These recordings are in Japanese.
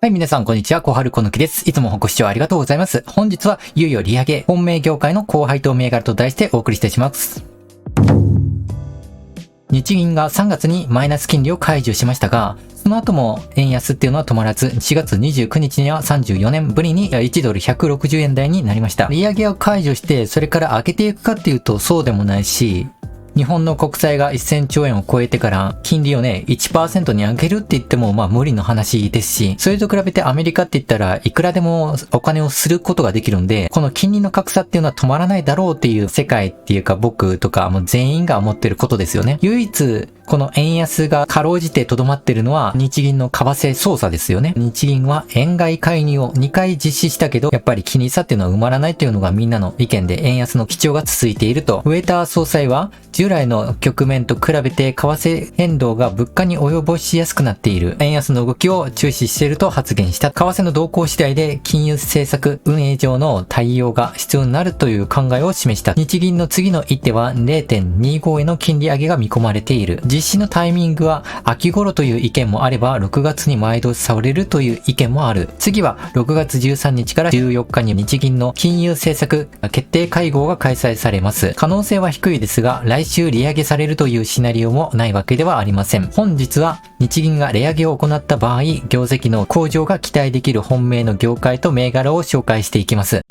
はい、皆さん、こんにちは。小春小抜です。いつもご視聴ありがとうございます。本日はいよいよ利上げ、本命業界の高配当銘柄と題してお送りしてします。日銀が3月にマイナス金利を解除しましたが、その後も円安っていうのは止まらず、4月29日には34年ぶりに1ドル160円台になりました。利上げを解除して、それから上げていくかっていうとそうでもないし、日本の国債が1000兆円を超えてから金利をね 1% に上げるって言っても無理の話ですし、それと比べてアメリカって言ったらいくらでもお金をすることができるんで、この金利の格差っていうのは止まらないだろうっていう世界っていうか僕とかもう全員が思ってることですよね。唯一この円安がかろうじてとどまってるのは日銀の為替操作ですよね。日銀は円買い介入を2回実施したけど、やっぱり金利差っていうのは埋まらないというのがみんなの意見で、円安の基調が続いていると。ウェーター総裁は従来の局面と比べて為替変動が物価に及ぼしやすくなっている。円安の動きを注視していると発言した。為替の動向次第で金融政策運営上の対応が必要になるという考えを示した。日銀の次の一手は 0.25 への金利上げが見込まれている。実施のタイミングは秋頃という意見もあれば、6月に前倒しされるという意見もある。次は6月13日から14日に日銀の金融政策決定会合が開催されます。可能性は低いですが、来週利上げされるというシナリオもないわけではありません。本日は日銀が利上げを行った場合、業績の向上が期待できる本命の業界と銘柄を紹介していきます。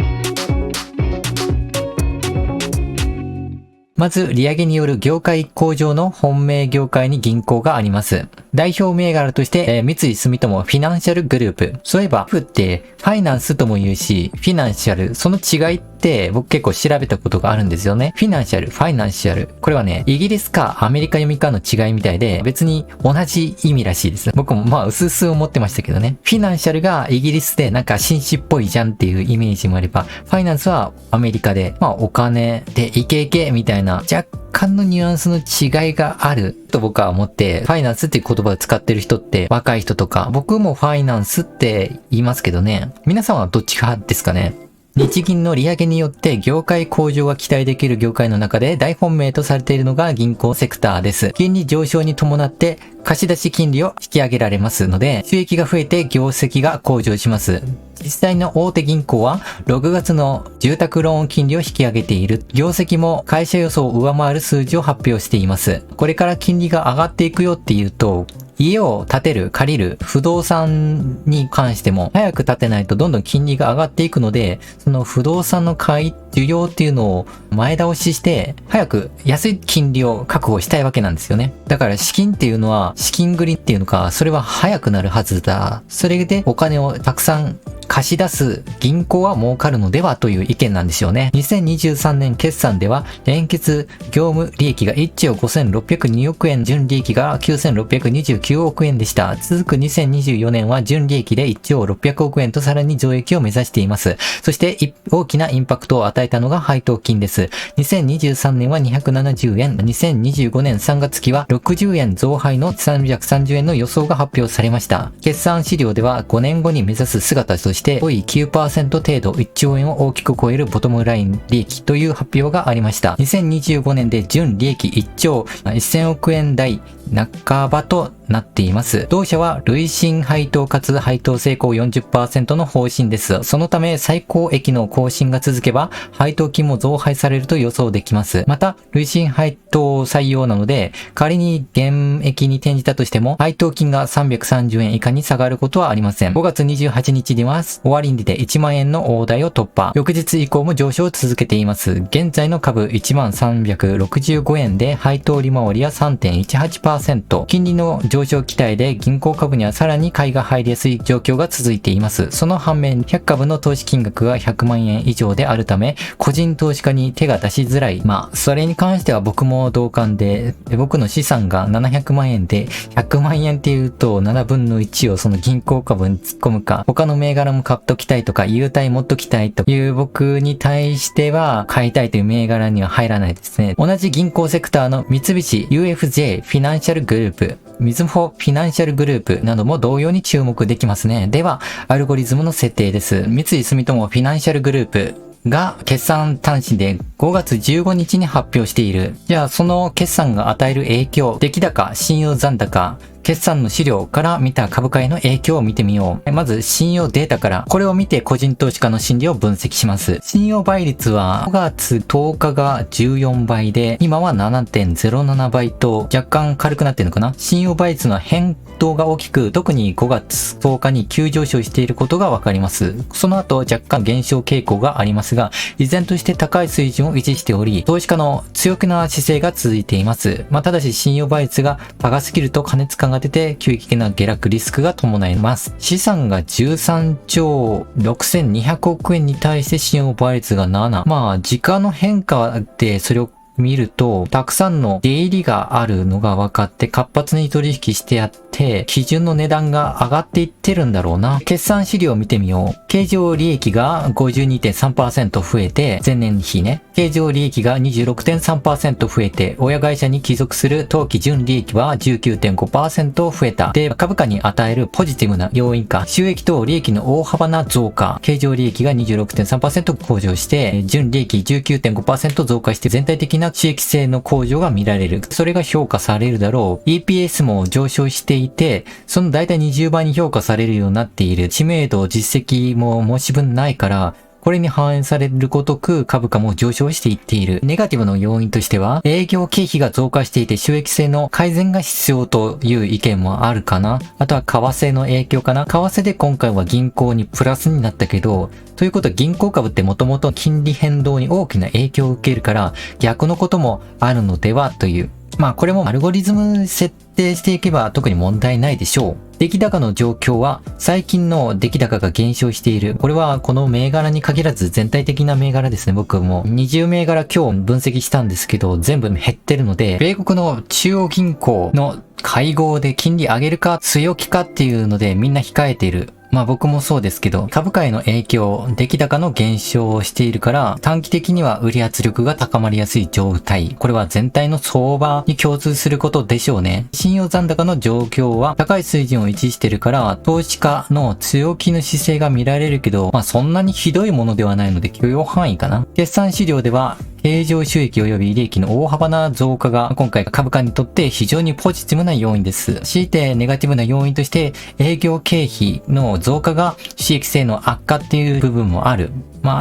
まず、利上げによる業界向上の本命業界に銀行があります。代表銘柄として、三井住友フィナンシャルグループ。そういえば、F ってファイナンスとも言うし、フィナンシャル、その違いって僕結構調べたことがあるんですよね。フィナンシャル、ファイナンシャル。これはね、イギリスかアメリカ読みかの違いみたいで、別に同じ意味らしいです。僕も薄々思ってましたけどね。フィナンシャルがイギリスでなんか紳士っぽいじゃんっていうイメージもあれば、ファイナンスはアメリカで、お金でイケイケみたいな若干のニュアンスの違いがあると僕は思って、ファイナンスっていう言葉を使ってる人って若い人とか、僕もファイナンスって言いますけどね。皆さんはどっち派ですかね。日銀の利上げによって業界向上が期待できる業界の中で大本命とされているのが銀行セクターです。金利上昇に伴って貸し出し金利を引き上げられますので、収益が増えて業績が向上します。実際の大手銀行は6月の住宅ローン金利を引き上げている。業績も会社予想を上回る数字を発表しています。これから金利が上がっていくよっていうと、家を建てる、借りる、不動産に関しても早く建てないとどんどん金利が上がっていくので、その不動産の需要っていうのを前倒しして、早く安い金利を確保したいわけなんですよね。だから資金っていうのは、資金繰りっていうのか、それは早くなるはずだ。それでお金をたくさん貸し出す銀行は儲かるのではという意見なんでしょうね。2023年決算では連結業務利益が1兆5602億円、純利益が9629億円でした。続く2024年は純利益で1兆600億円とさらに増益を目指しています。そして大きなインパクトを与えたのが配当金です。2023年は270円、2025年3月期は60円増配の330円の予想が発表されました。決算資料では5年後に目指す姿として、5位 9% 程度1兆円を大きく超えるボトムライン利益という発表がありました。2025年で純利益1兆1000億円台半ばとなっています。同社は累進配当かつ配当成功 40% の方針です。そのため最高益の更新が続けば配当金も増配されると予想できます。また累進配当採用なので、仮に減益に転じたとしても配当金が330円以下に下がることはありません。5月28日には終値で1万円の大台を突破。翌日以降も上昇を続けています。現在の株10365円で配当利回りは 3.18%。金利の上昇期待で銀行株にはさらに買いが入りやすい状況が続いています。その反面、100株の投資金額が100万円以上であるため、個人投資家に手が出しづらい。それに関しては僕も同感で、僕の資産が700万円で、100万円っていうと7分の1をその銀行株に突っ込むか、他の銘柄も買っときたいとか、優待持っときたいという僕に対しては、買いたいという銘柄には入らないですね。同じ銀行セクターの三菱 UFJ フィナンシャルグループ、みずほフィナンシャルグループなども同様に注目できますね。では、アルゴリズムの設定です。三井住友フィナンシャルグループが決算短信で5月15日に発表している。じゃあその決算が与える影響、出来高、信用残高、決決算の資料から見た株価への影響を見てみよう。まず、信用データから、これを見て個人投資家の心理を分析します。信用倍率は5月10日が14倍で、今は 7.07 倍と若干軽くなってるのかな。信用倍率の変動が大きく、特に5月10日に急上昇していることがわかります。その後、若干減少傾向がありますが、依然として高い水準を維持しており、投資家の強気な姿勢が続いています。ただし信用倍率が高すぎると過熱感が出て急激な下落リスクが伴います。資産が13兆6200億円に対して信用倍率が7。時価の変化でそれを見ると、たくさんの出入りがあるのが分かって活発に取引してあって、基準の値段が上がっていってるんだろうな。決算資料を見てみよう。経常利益が 52.3% 増えて、前年比ね。経常利益が 26.3% 増えて、親会社に帰属する当期純利益は 19.5% 増えた。で、株価に与えるポジティブな要因か。収益と利益の大幅な増加。経常利益が 26.3% 向上して、純利益 19.5% 増加して全体的な収益性の向上が見られる。それが評価されるだろう。EPS も上昇していて、その大体20倍に評価されるようになっている。知名度、実績も申し分ないから、これに反映されるごとく株価も上昇していっている。ネガティブの要因としては、営業経費が増加していて収益性の改善が必要という意見もあるかな。あとは為替の影響かな。為替で今回は銀行にプラスになったけど、ということは銀行株ってもともと金利変動に大きな影響を受けるから逆のこともあるのではという。これもアルゴリズム設定していけば特に問題ないでしょう。出来高の状況は最近の出来高が減少している。これはこの銘柄に限らず全体的な銘柄ですね。僕も20銘柄今日分析したんですけど全部減ってるので、米国の中央銀行の会合で金利上げるか強気かっていうのでみんな控えている。僕もそうですけど、株価への影響、出来高の減少をしているから、短期的には売り圧力が高まりやすい状態。これは全体の相場に共通することでしょうね。信用残高の状況は高い水準を維持しているから、投資家の強気の姿勢が見られるけど、そんなにひどいものではないので許容範囲かな。決算資料では、経常収益及び利益の大幅な増加が今回株価にとって非常にポジティブな要因です。強いてネガティブな要因として営業経費の増加が収益性の悪化っていう部分もある。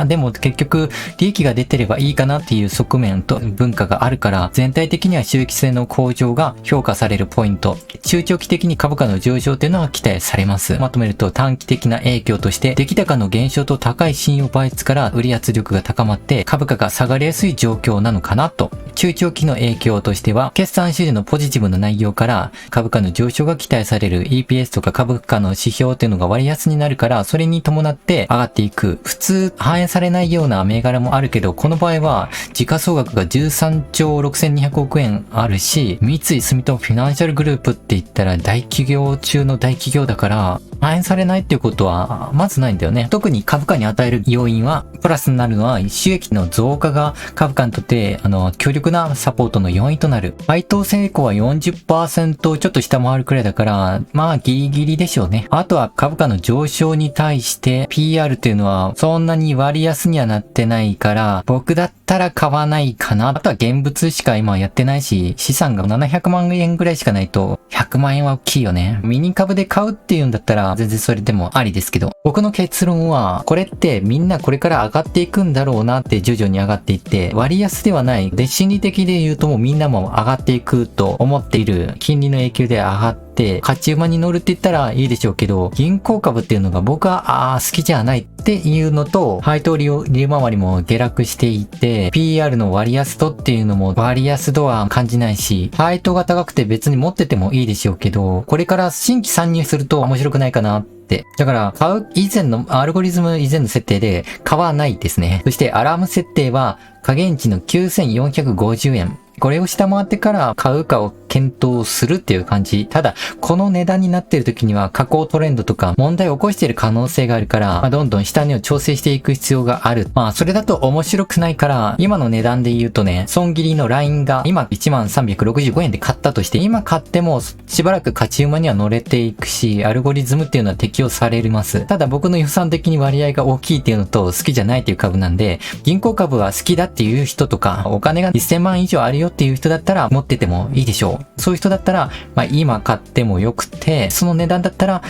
でも結局利益が出てればいいかなっていう側面と文化があるから全体的には収益性の向上が評価されるポイント。中長期的に株価の上昇というのは期待されます。まとめると短期的な影響として出来高の減少と高い信用倍率から売り圧力が高まって株価が下がりやすい状況なのかなと。中長期の影響としては決算資料のポジティブな内容から株価の上昇が期待される EPS とか株価の指標っていうのが割安になるからそれに伴って上がっていく。普通反映されないような銘柄もあるけど、この場合は時価総額が13兆6200億円あるし、三井住友フィナンシャルグループって言ったら大企業中の大企業だから、反映されないっていうことはまずないんだよね。特に株価に与える要因は、プラスになるのは収益の増加が株価にとって強力なサポートの要因となる。配当成功は 40% をちょっと下回るくらいだから、ギリギリでしょうね。あとは株価の上昇に対して PR っていうのはそんなに割安にはなってないから、僕だったら買わないかな。あとは現物しか今やってないし、資産が700万円ぐらいしかないと100万円は大きいよね。ミニ株で買うっていうんだったら全然それでもありですけど、僕の結論はこれってみんなこれから上がっていくんだろうなって徐々に上がっていって割安ではないで、心理的で言うともうみんなも上がっていくと思っている。金利の影響で上がって勝ち馬に乗るって言ったらいいでしょうけど、銀行株っていうのが僕は好きじゃないっていうのと、配当利回りも下落していて PR の割安度っていうのも割安度は感じないし、配当が高くて別に持っててもいいでしょうけど、これから新規参入すると面白くないかなって。だから買う以前のアルゴリズム以前の設定で買わないですね。そしてアラーム設定は下限値の9450円。これを下回ってから買うかを検討するっていう感じ。ただ、この値段になっている時には下降トレンドとか問題を起こしている可能性があるから、どんどん下値を調整していく必要がある。それだと面白くないから、今の値段で言うとね、損切りのラインが今1365円で買ったとして、今買ってもしばらく勝ち馬には乗れていくし、アルゴリズムっていうのは適用されます。ただ僕の予算的に割合が大きいっていうのと好きじゃないっていう株なんで、銀行株は好きだっていう人とか、お金が1000万以上あるよっていう人だったら持っててもいいでしょう。人、そういう人だったら、今買ってもよくて、その値段だったら、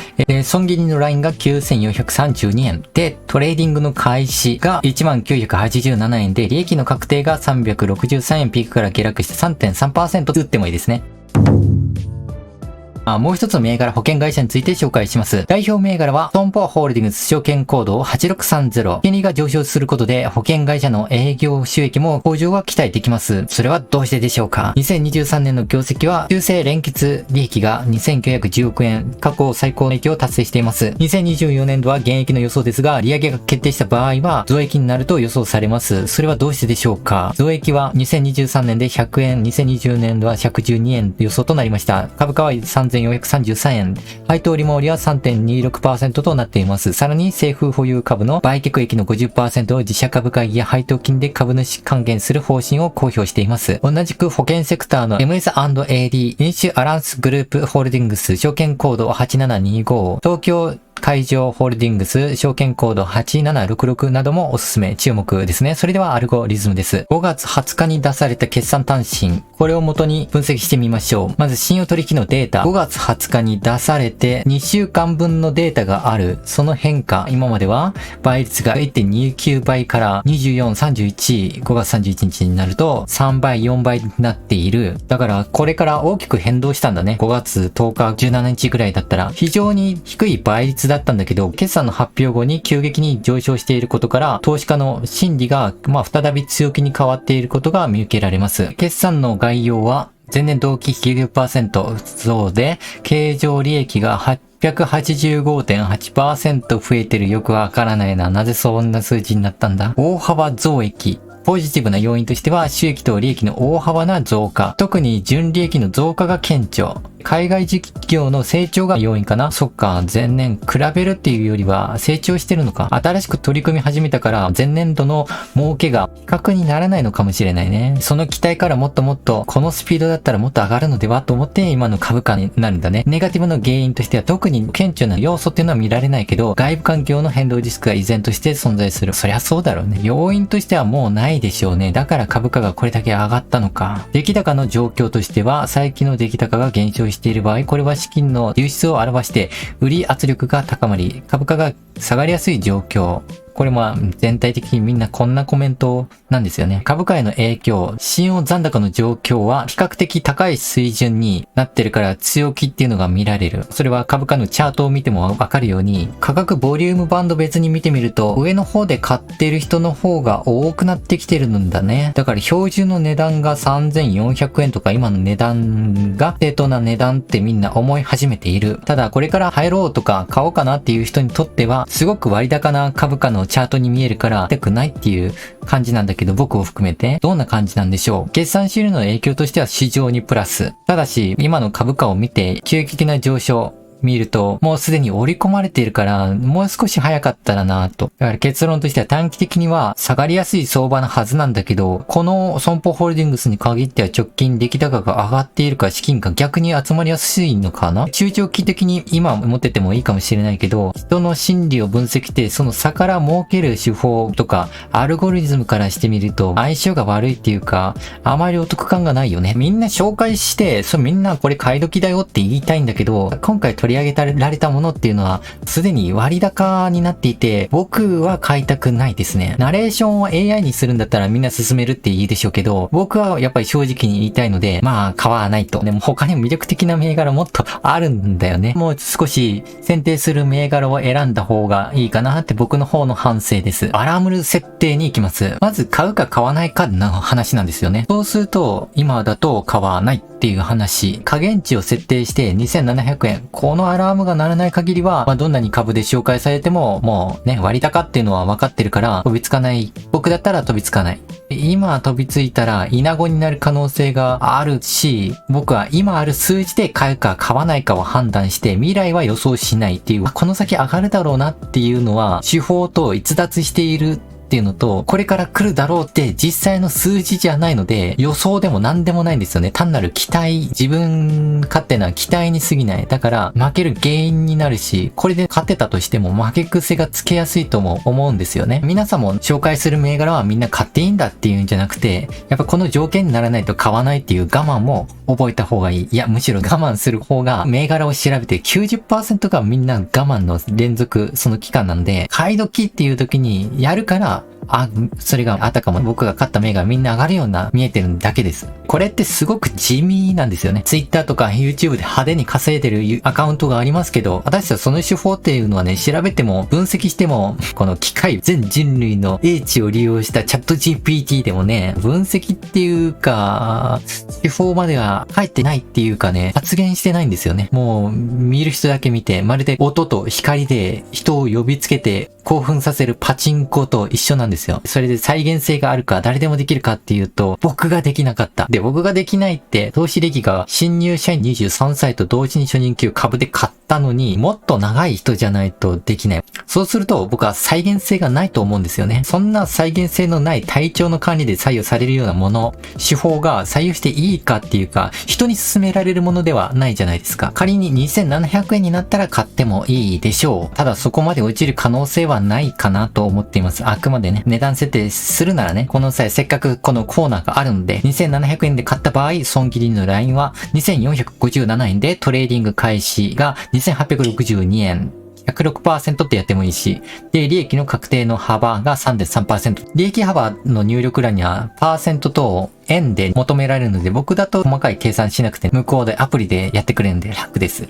損切りのラインが9432円で、トレーディングの開始が1987円で、利益の確定が363円、ピークから下落して 3.3% 打ってもいいですね。もう一つの銘柄保険会社について紹介します。代表銘柄は、損保ホールディングス証券コード8630。金利が上昇することで、保険会社の営業収益も向上が期待できます。それはどうしてでしょうか？ 2023 年の業績は、修正連結利益が2910億円、過去最高の益を達成しています。2024年度は減益の予想ですが、利上げが決定した場合は、増益になると予想されます。それはどうしてでしょうか？増益は2023年で100円、2020年度は112円予想となりました。株価は3433円。配当利回りは 3.26% となっています。さらに政府保有株の売却益の 50% を自社株会議や配当金で株主還元する方針を公表しています。同じく保険セクターの MS&AD インシュアランスグループホールディングス証券コード8725東京海上ホールディングス証券コード8766などもおすすめ注目ですね。それではアルゴリズムです。5月20日に出された決算単身。これを元に分析してみましょう。まず信用取引のデータ。5月20日に出されて2週間分のデータがある。その変化。今までは倍率が 1.29 倍から24、31、5月31日になると3倍、4倍になっている。だからこれから大きく変動したんだね。5月10日、17日ぐらいだったら非常に低い倍率だったんだけど、決算の発表後に急激に上昇していることから、投資家の心理が、再び強気に変わっていることが見受けられます。決算の概要は、前年同期比 9% 増で、経常利益が885.8% 増えてる。よくわからないな。なぜそんな数字になったんだ？大幅増益。ポジティブな要因としては、収益と利益の大幅な増加。特に純利益の増加が顕著。海外事業の成長が要因かな。そっか、前年比べるっていうよりは成長してるのか。新しく取り組み始めたから前年度の儲けが比較にならないのかもしれないね。その期待からもっともっとこのスピードだったらもっと上がるのではと思って今の株価になるんだね。ネガティブの原因としては特に顕著な要素っていうのは見られないけど、外部環境の変動リスクが依然として存在する。そりゃそうだろうね。要因としてはもうないでしょうね。だから株価がこれだけ上がったのか。出来高の状況としては、最近の出来高が減少している場合、これは資金の流出を表して、売り圧力が高まり、株価が下がりやすい状況。これも全体的にみんなこんなコメントなんですよね。株価への影響、信用残高の状況は比較的高い水準になってるから強気っていうのが見られる。それは株価のチャートを見てもわかるように、価格ボリュームバンド別に見てみると、上の方で買ってる人の方が多くなってきてるんだね。だから標準の値段が3400円とか今の値段が正当な値段ってみんな思い始めている。ただこれから入ろうとか買おうかなっていう人にとっては、すごく割高な株価のチャートに見えるから痛くないっていう感じなんだけど、僕を含めてどんな感じなんでしょう。決算資料の影響としては市場にプラス。ただし今の株価を見て急激な上昇見ると、もうすでに織り込まれているから、もう少し早かったらなぁと。だから結論としては短期的には下がりやすい相場のはずなんだけど、この損保ホールディングスに限っては直近出来高が上がっているから資金が逆に集まりやすいのかな。中長期的に今持っててもいいかもしれないけど、人の心理を分析してその差から儲ける手法とか、アルゴリズムからしてみると相性が悪いっていうか、あまりお得感がないよね。みんな紹介して、みんなこれ買い時だよって言いたいんだけど、今回取り上げられたものっていうのはすでに割高になっていて、僕は買いたくないですね。ナレーションを AI にするんだったらみんな進めるっていいでしょうけど、僕はやっぱり正直に言いたいので、買わないと。でも他にも魅力的な銘柄もっとあるんだよね。もう少し選定する銘柄を選んだ方がいいかなって僕の方の反省です。アラーム設定に行きます。まず買うか買わないかの話なんですよね。そうすると今だと買わないっていう話。下限値を設定して2700円。このアラームが鳴らない限りは、どんなに株で紹介されても、もうね、割高っていうのは分かってるから飛びつかない。僕だったら飛びつかない。今飛びついたらイナゴになる可能性があるし、僕は今ある数字で買うか買わないかを判断して未来は予想しないっていう、この先上がるだろうなっていうのは手法と逸脱しているっっていうのと、これから来るだろうって実際の数字じゃないので、予想でも何でもないんですよね。単なる期待、自分勝手な期待に過ぎない。だから負ける原因になるし、これで勝てたとしても負け癖がつけやすいとも思うんですよね。皆さんも紹介する銘柄はみんな買っていいんだっていうんじゃなくて、やっぱこの条件にならないと買わないっていう我慢も覚えた方がいい。いや、むしろ我慢する方が、銘柄を調べて 90% がみんな我慢の連続、その期間なんで、買い時っていう時にやるから、それがあたかも僕が買った銘柄みんな上がるような見えてるだけです。これってすごく地味なんですよね。Twitter とか YouTube で派手に稼いでるアカウントがありますけど、私はその手法っていうのはね、調べても分析しても、この機械全人類の英知を利用したチャット GPT でもね、分析っていうか、手法までは入ってないっていうかね、発言してないんですよね。もう見る人だけ見て、まるで音と光で人を呼びつけて興奮させるパチンコと一緒なんですよ。それで再現性があるか誰でもできるかっていうと、僕ができなかった。で、僕ができないって投資歴が新入社員23歳と同時に初任給株で買ったのに、もっと長い人じゃないとできない。そうすると僕は再現性がないと思うんですよね。そんな再現性のない体調の管理で採用されるようなもの、手法が採用していいかっていうか、人に勧められるものではないじゃないですか。仮に2700円になったら買ってもいいでしょう。ただそこまで落ちる可能性はないかなと思っています。あくまでね、値段設定するならね、この際せっかくこのコーナーがあるので、2700円で買った場合、損切りのラインは2457円で、トレーディング開始が2862円。106% ってやってもいいし、で、利益の確定の幅が 3.3%。利益幅の入力欄には、パーセントと円で求められるので、僕だと細かい計算しなくて、向こうでアプリでやってくれるんで楽です。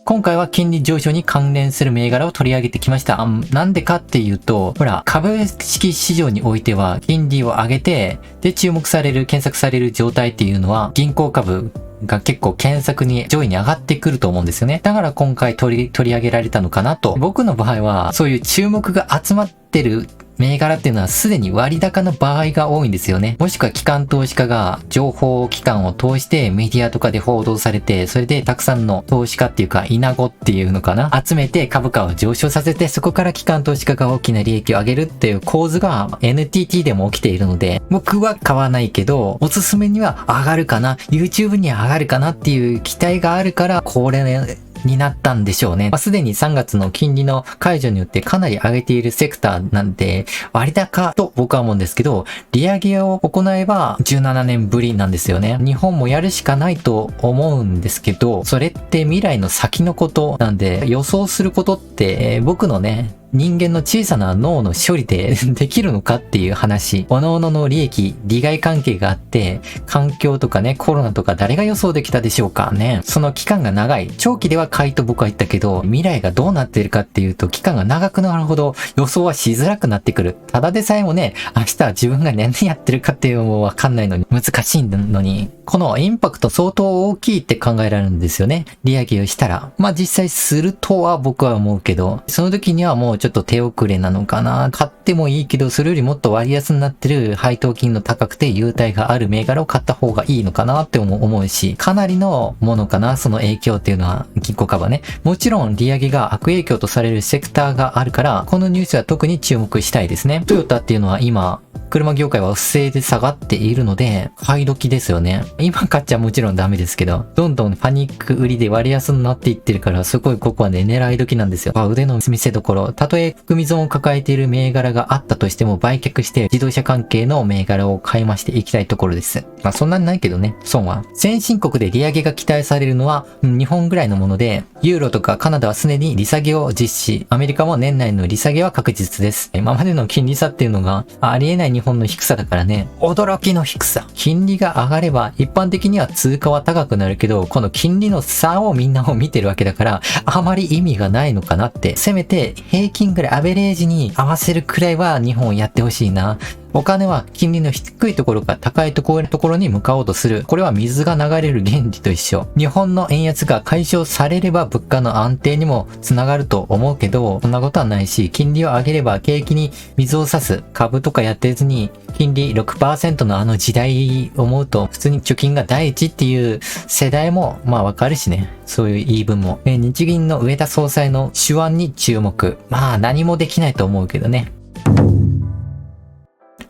今回は金利上昇に関連する銘柄を取り上げてきました。なんでかっていうと、ほら、株式市場においては金利を上げて、で、注目される、検索される状態っていうのは、銀行株が結構検索に上位に上がってくると思うんですよね。だから今回取り上げられたのかなと。僕の場合は、そういう注目が集まってる銘柄っていうのはすでに割高の場合が多いんですよね。もしくは機関投資家が情報機関を通してメディアとかで報道されて、それでたくさんの投資家っていうか、イナゴっていうのかな、集めて株価を上昇させて、そこから機関投資家が大きな利益を上げるっていう構図が NTT でも起きているので、僕は買わないけど、おすすめには上がるかな、YouTube には上がるかなっていう期待があるから、これね、になったんでしょうね。すでに3月の金利の解除によってかなり上げているセクターなんで、割高と僕は思うんですけど、利上げを行えば17年ぶりなんですよね。日本もやるしかないと思うんですけど、それって未来の先のことなんで、予想することって、僕のね、人間の小さな脳の処理でできるのかっていう話。各々の利益、利害関係があって、環境とかね、コロナとか誰が予想できたでしょうかね。その期間が長い。長期では買いと僕は言ったけど、未来がどうなっているかっていうと、期間が長くなるほど予想はしづらくなってくる。ただでさえもね、明日は自分が何やってるかっていうのもわかんないのに、難しいのに、このインパクト相当大きいって考えられるんですよね。利上げをしたら。まあ実際するとは僕は思うけど、その時にはもうちょっと手遅れなのかな。買ってもいいけど、それよりもっと割安になってる配当金の高くて優待がある銘柄を買った方がいいのかなって思うし、かなりのものかな、その影響っていうのは、銀行株はね。もちろん利上げが悪影響とされるセクターがあるから、このニュースは特に注目したいですね。トヨタっていうのは今、車業界は不正で下がっているので、買い時ですよね。今買っちゃもちろんダメですけど、どんどんパニック売りで割安になっていってるから、すごいここはね、狙い時なんですよ。腕の見せ所。たとえ含み損を抱えている銘柄があったとしても、売却して自動車関係の銘柄を買い増していきたいところです。まあそんなにないけどね、損は。先進国で利上げが期待されるのは、日本ぐらいのもので、ユーロとかカナダはすでに利下げを実施。アメリカも年内の利下げは確実です。今までの金利差っていうのがありえない日本の低さだからね。驚きの低さ。金利が上がれば一般的には通貨は高くなるけど、この金利の差をみんなを見てるわけだから、あまり意味がないのかなって。せめて平均ぐらいアベレージに合わせるくらいは日本やってほしいな。お金は金利の低いところから高いところに向かおうとする。これは水が流れる原理と一緒。日本の円安が解消されれば物価の安定にもつながると思うけど、そんなことはないし、金利を上げれば景気に水を差す。株とかやってずに、金利 6% のあの時代を思うと、普通に貯金が第一っていう世代もまあわかるしね。そういう言い分も。日銀の植田総裁の手腕に注目。まあ何もできないと思うけどね。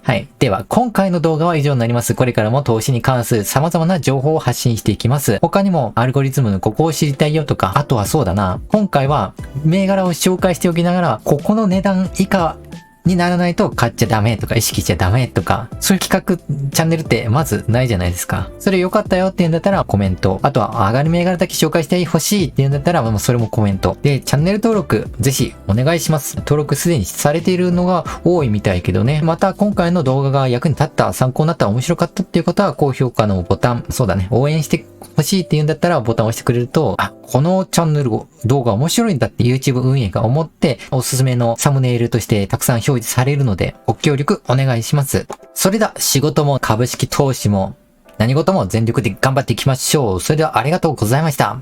はい。では、今回の動画は以上になります。これからも投資に関する様々な情報を発信していきます。他にもアルゴリズムのここを知りたいよとか、あとはそうだな。今回は銘柄を紹介しておきながら、ここの値段以下にならないと買っちゃダメとか意識しちゃダメとか、そういう企画チャンネルってまずないじゃないですか。それ良かったよって言うんだったらコメント。あとは上がる銘柄だけ紹介してほしいって言うんだったらもうそれもコメント。で、チャンネル登録ぜひお願いします。登録すでにされているのが多いみたいけどね。また今回の動画が役に立った、参考になった、面白かったっていう方は高評価のボタン、そうだね、応援してほしいって言うんだったらボタンを押してくれると、あ、このチャンネル動画面白いんだって YouTube 運営が思っておすすめのサムネイルとしてたくさん表示されるのでご協力お願いします。それでは仕事も株式投資も何事も全力で頑張っていきましょう。それではありがとうございました。